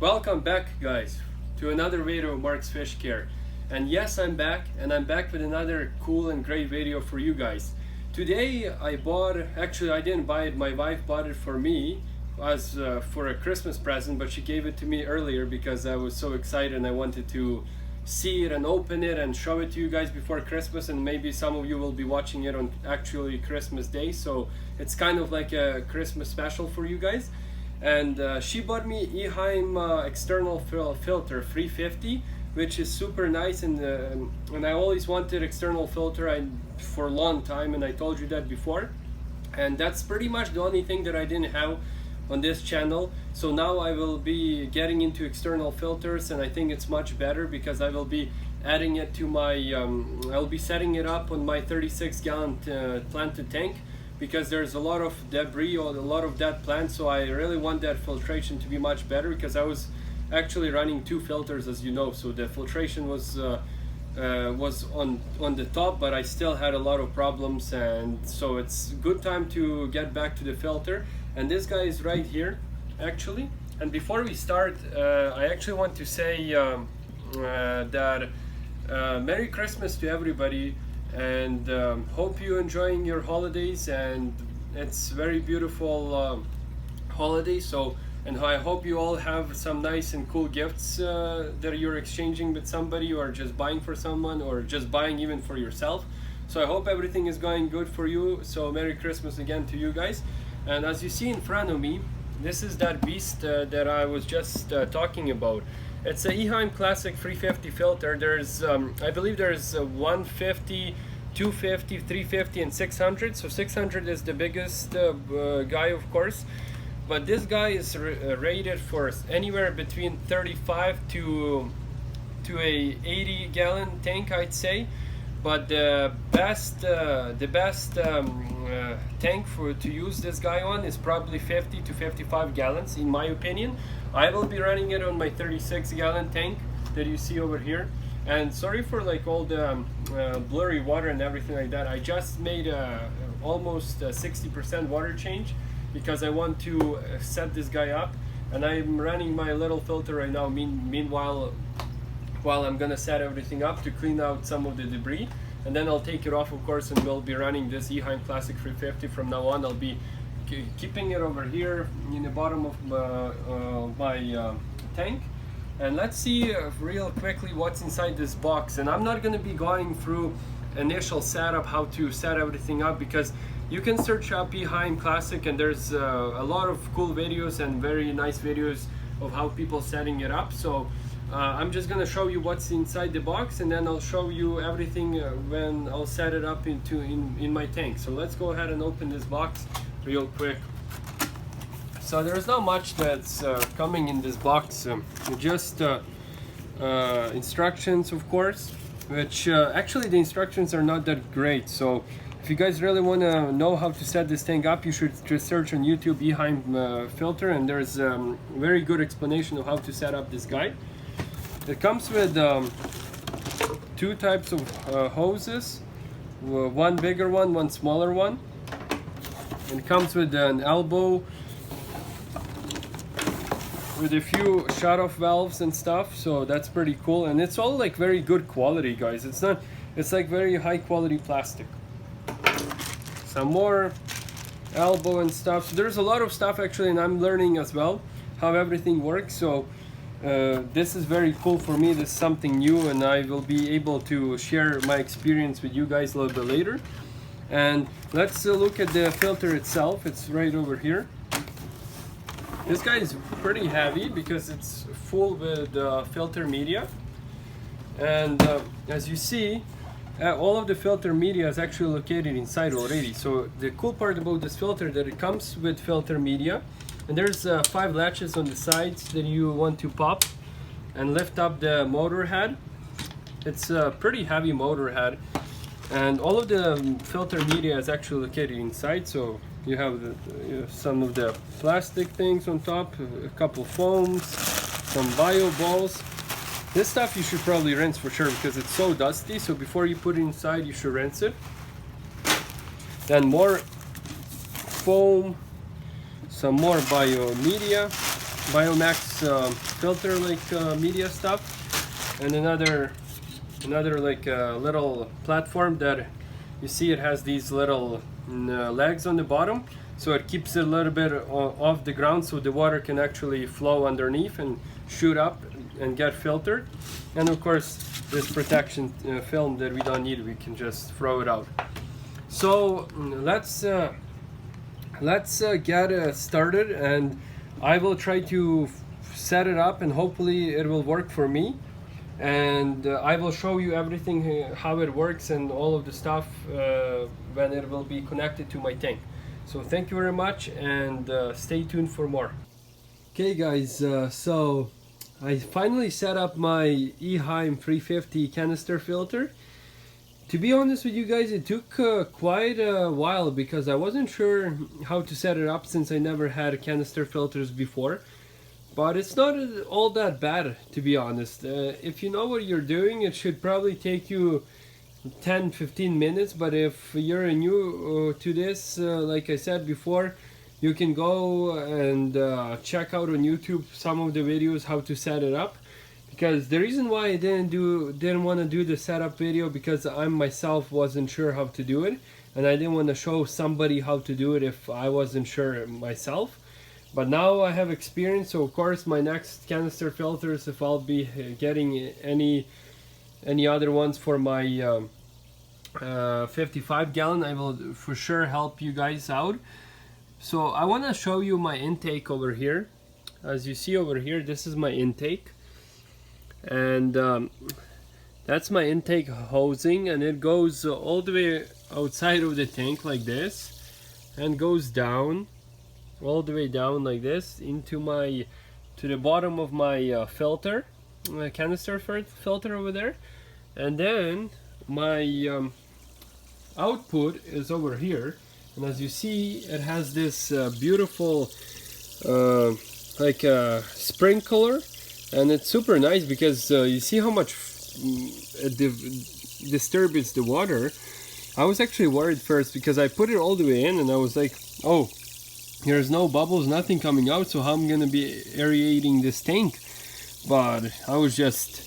Welcome back, guys, to another video of Mark's Fish Care. And yes, I'm back, and I'm back with another cool and great video for you guys. Today I bought, actually I didn't buy it, my wife bought it for me as for a Christmas present, but she gave it to me earlier because I was so excited and I wanted to see it and open it and show it to you guys before Christmas, and maybe some of you will be watching it on actually Christmas Day, so it's kind of like a Christmas special for you guys. And she bought me Eheim external filter 350, which is super nice, and I always wanted external filter for a long time, and I told you that before, and that's pretty much the only thing that I didn't have on this channel. So now I will be getting into external filters, and I think it's much better because I will be adding it to my I'll be setting it up on my 36-gallon planted tank, because there's a lot of debris or a lot of dead plants, so I really want that filtration to be much better, because I was actually running two filters, as you know, so the filtration was on the top, but I still had a lot of problems, and so it's good time to get back to the filter. And this guy is right here actually. And before we start, I actually want to say that Merry Christmas to everybody, and hope you're enjoying your holidays, and it's very beautiful holiday. So, and I hope you all have some nice and cool gifts that you're exchanging with somebody, or just buying for someone, or just buying even for yourself. So I hope everything is going good for you. So Merry Christmas again to you guys. And as you see in front of me, this is that beast that I was just talking about. It's a Eheim Classic 350 filter. There's, I believe there's 150, 250, 350, and 600. So 600 is the biggest guy, of course. But this guy is rated for anywhere between 35 to a 80-gallon tank, I'd say. But the best tank to use this guy on is probably 50 to 55 gallons, in my opinion. I will be running it on my 36-gallon tank that you see over here. And sorry for like all the blurry water and everything like that. I just made almost 60% water change, because I want to set this guy up, and I'm running my little filter right now. Meanwhile, while I'm gonna set everything up to clean out some of the debris, and then I'll take it off, of course, and we'll be running this Eheim Classic 350 from now on. I'll be keeping it over here in the bottom of my tank. And let's see real quickly what's inside this box. And I'm not going to be going through initial setup, how to set everything up, because you can search up Eheim Classic, and there's a lot of cool videos and very nice videos of how people setting it up. So I'm just gonna show you what's inside the box, and then I'll show you everything when I'll set it up in my tank. So let's go ahead and open this box real quick. So there's not much that's coming in this box, just instructions, of course, which actually the instructions are not that great. So if you guys really want to know how to set this tank up, you should just search on YouTube Eheim filter, and there's very good explanation of how to set up this guy. It comes with two types of hoses, one bigger one smaller one. And it comes with an elbow with a few shut-off valves and stuff, so that's pretty cool. And it's all like very good quality, guys. It's like very high quality plastic. Some more elbow and stuff. So there's a lot of stuff actually, and I'm learning as well how everything works. So this is very cool for me. This is something new, and I will be able to share my experience with you guys a little bit later. And let's look at the filter itself. It's right over here. This guy is pretty heavy because it's full with filter media, and as you see, all of the filter media is actually located inside already. So the cool part about this filter, that it comes with filter media, and there's 5 latches on the sides that you want to pop and lift up the motor head. It's a pretty heavy motor head, and all of the filter media is actually located inside. So you have some of the plastic things on top, a couple foams, some bio balls. This stuff you should probably rinse for sure, because it's so dusty. So before you put it inside, you should rinse it. Then more foam, some more bio media, Biomax filter like media stuff, and another like little platform that you see it has these little legs on the bottom, so it keeps it a little bit off the ground so the water can actually flow underneath and shoot up and get filtered. And of course this protection film that we don't need, we can just throw it out. So let's get started, and I will try to set it up and hopefully it will work for me. And I will show you everything, how it works and all of the stuff when it will be connected to my tank. So thank you very much, and stay tuned for more. Okay guys, so I finally set up my Eheim 350 canister filter. To be honest with you guys, it took quite a while because I wasn't sure how to set it up since I never had canister filters before. But it's not all that bad, to be honest. If you know what you're doing, it should probably take you 10-15 minutes. But if you're new to this, like I said before, you can go and check out on YouTube some of the videos how to set it up. Because the reason why I didn't want to do the setup video, because I myself wasn't sure how to do it, and I didn't want to show somebody how to do it if I wasn't sure myself. But now I have experience, so of course my next canister filters, if I'll be getting any other ones for my 55 gallon, I will for sure help you guys out. So I want to show you my intake over here. As you see over here, this is my intake, and that's my intake hosing, and it goes all the way outside of the tank like this and goes down all the way down like this into to the bottom of my filter, my canister filter over there. And then my output is over here, and as you see, it has this beautiful like a sprinkler, and it's super nice because you see how much it disturbs the water. I was actually worried first because I put it all the way in and I was like, oh, there's no bubbles, nothing coming out, so how I'm gonna be aerating this tank? But I was just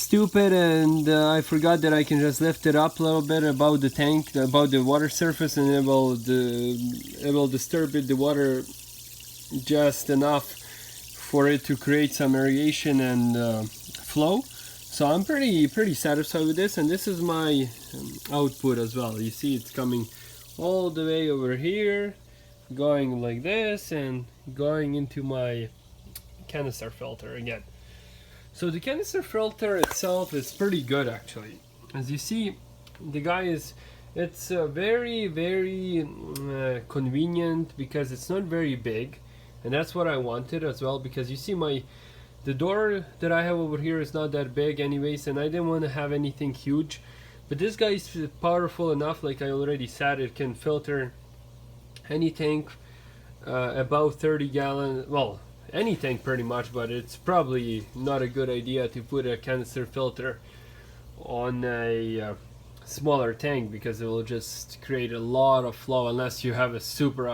stupid, and I forgot that I can just lift it up a little bit above the tank, above the water surface, and it will disturb the water just enough for it to create some aeration and flow. So I'm pretty satisfied with this, and this is my output as well. You see it's coming all the way over here, going like this and going into my canister filter again. So the canister filter itself is pretty good actually. As you see, the guy it's very convenient because it's not very big, and that's what I wanted as well, because you see the door that I have over here is not that big anyways, and I didn't want to have anything huge. But this guy is powerful enough, like I already said, it can filter any tank about 30 gallon, well, any tank pretty much, but it's probably not a good idea to put a canister filter on a smaller tank because it will just create a lot of flow unless you have a super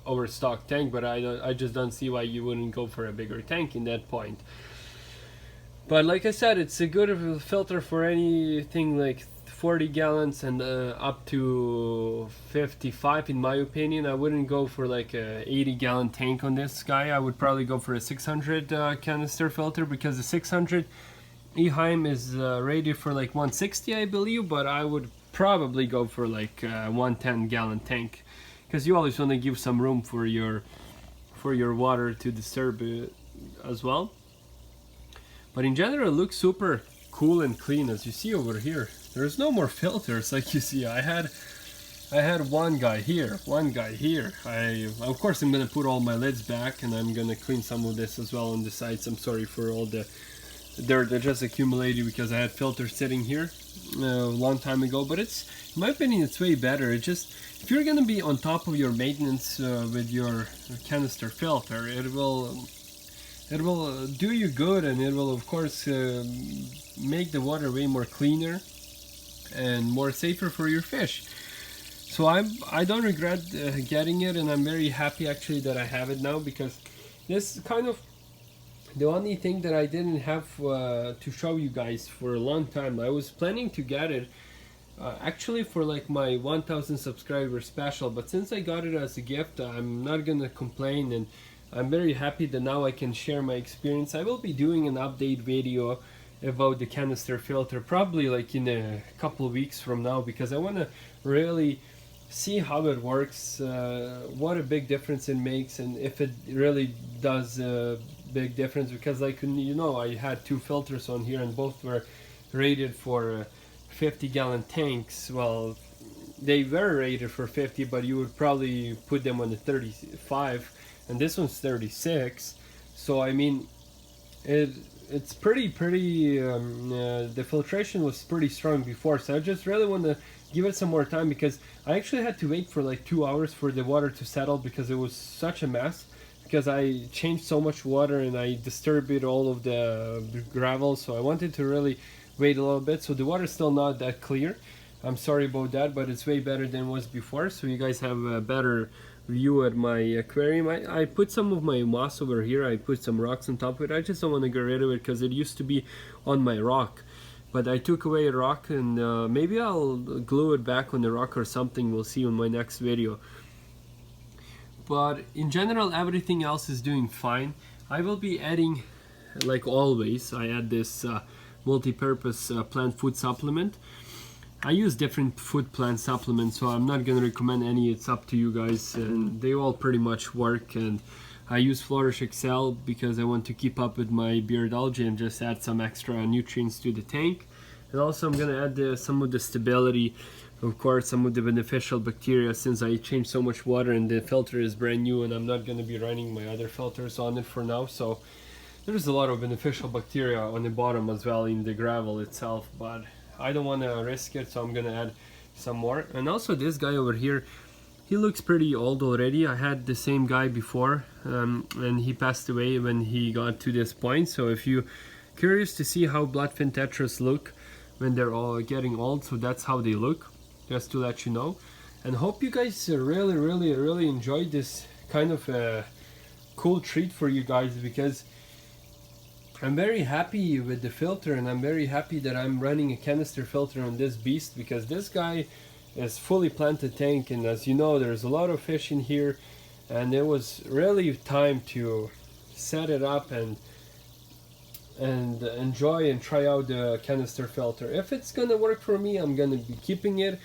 overstocked tank. But I just don't see why you wouldn't go for a bigger tank in that point. But like I said, it's a good filter for anything like 40 gallons and up to 55 in my opinion. I wouldn't go for like a 80 gallon tank on this guy. I would probably go for a 600 canister filter, because the 600 Eheim is rated for like 160 I believe, but I would probably go for like a 110 gallon tank, because you always want to give some room for your water to disturb it as well. But in general it looks super cool and clean. As you see over here, there's no more filters like you see. I had one guy here, one guy here. Of course I'm gonna put all my lids back, and I'm gonna clean some of this as well on the sides. I'm sorry for all the dirt that just accumulated because I had filters sitting here a long time ago. But it's, in my opinion, it's way better. It just, if you're gonna be on top of your maintenance with your canister filter, it will do you good, and it will of course make the water way more cleaner and more safer for your fish. So I don't regret getting it, and I'm very happy actually that I have it now, because this is kind of the only thing that I didn't have to show you guys for a long time. I was planning to get it actually for like my 1000 subscriber special, but since I got it as a gift, I'm not gonna complain, and I'm very happy that now I can share my experience. I will be doing an update video about the canister filter probably like in a couple of weeks from now, because I want to really see how it works, what a big difference it makes, and if it really does a big difference. Because like, you know, I had two filters on here and both were rated for 50-gallon tanks. Well, they were rated for 50, but you would probably put them on the 35, and this one's 36. So I mean, it's pretty the filtration was pretty strong before, so I just really want to give it some more time, because I actually had to wait for like 2 hours for the water to settle, because it was such a mess, because I changed so much water and I disturbed all of the gravel. So I wanted to really wait a little bit. So the water's still not that clear, I'm sorry about that, but it's way better than it was before, so you guys have a better view at my aquarium. I put some of my moss over here, I put some rocks on top of it. I just don't want to get rid of it because it used to be on my rock, but I took away a rock, and maybe I'll glue it back on the rock or something. We'll see on my next video. But in general, everything else is doing fine. I will be adding, like always, I add this multi-purpose plant food supplement. I use different food plant supplements, so I'm not gonna recommend any. It's up to you guys, and they all pretty much work. And I use Flourish Excel because I want to keep up with my beard algae and just add some extra nutrients to the tank. And also I'm gonna add some of the stability, of course, some of the beneficial bacteria, since I changed so much water and the filter is brand new, and I'm not gonna be running my other filters on it for now. So there's a lot of beneficial bacteria on the bottom as well in the gravel itself, but I don't want to risk it, so I'm gonna add some more. And also this guy over here, he looks pretty old already. I had the same guy before, and he passed away when he got to this point. So if you're curious to see how bloodfin tetras look when they're all getting old, so that's how they look, just to let you know. And hope you guys really enjoyed this kind of a cool treat for you guys, because I'm very happy with the filter, and I'm very happy that I'm running a canister filter on this beast, because this guy is fully planted tank, and as you know, there's a lot of fish in here, and it was really time to set it up and enjoy and try out the canister filter. If it's gonna work for me, I'm gonna be keeping it,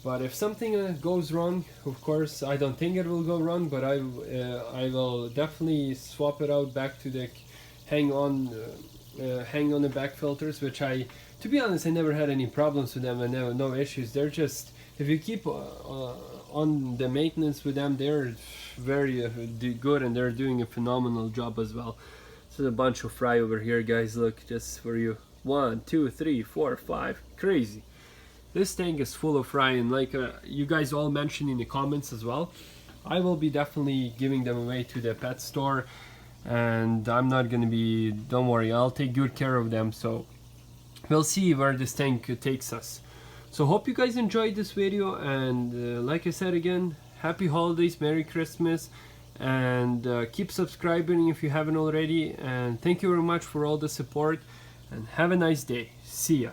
but if something goes wrong, of course I don't think it will go wrong, but I will definitely swap it out back to the hang on the back filters, which to be honest, I never had any problems with them, and no issues. They're just, if you keep on the maintenance with them, they're very good, and they're doing a phenomenal job as well. So a bunch of fry over here, guys, look, just for you. 1, 2, 3, 4, 5, crazy. This tank is full of fry, and like you guys all mentioned in the comments as well, I will be definitely giving them away to the pet store. And I'm not gonna be, don't worry, I'll take good care of them. So we'll see where this tank takes us. So hope you guys enjoyed this video, and like I said again, happy holidays, Merry Christmas, and keep subscribing if you haven't already, and thank you very much for all the support, and have a nice day. See ya.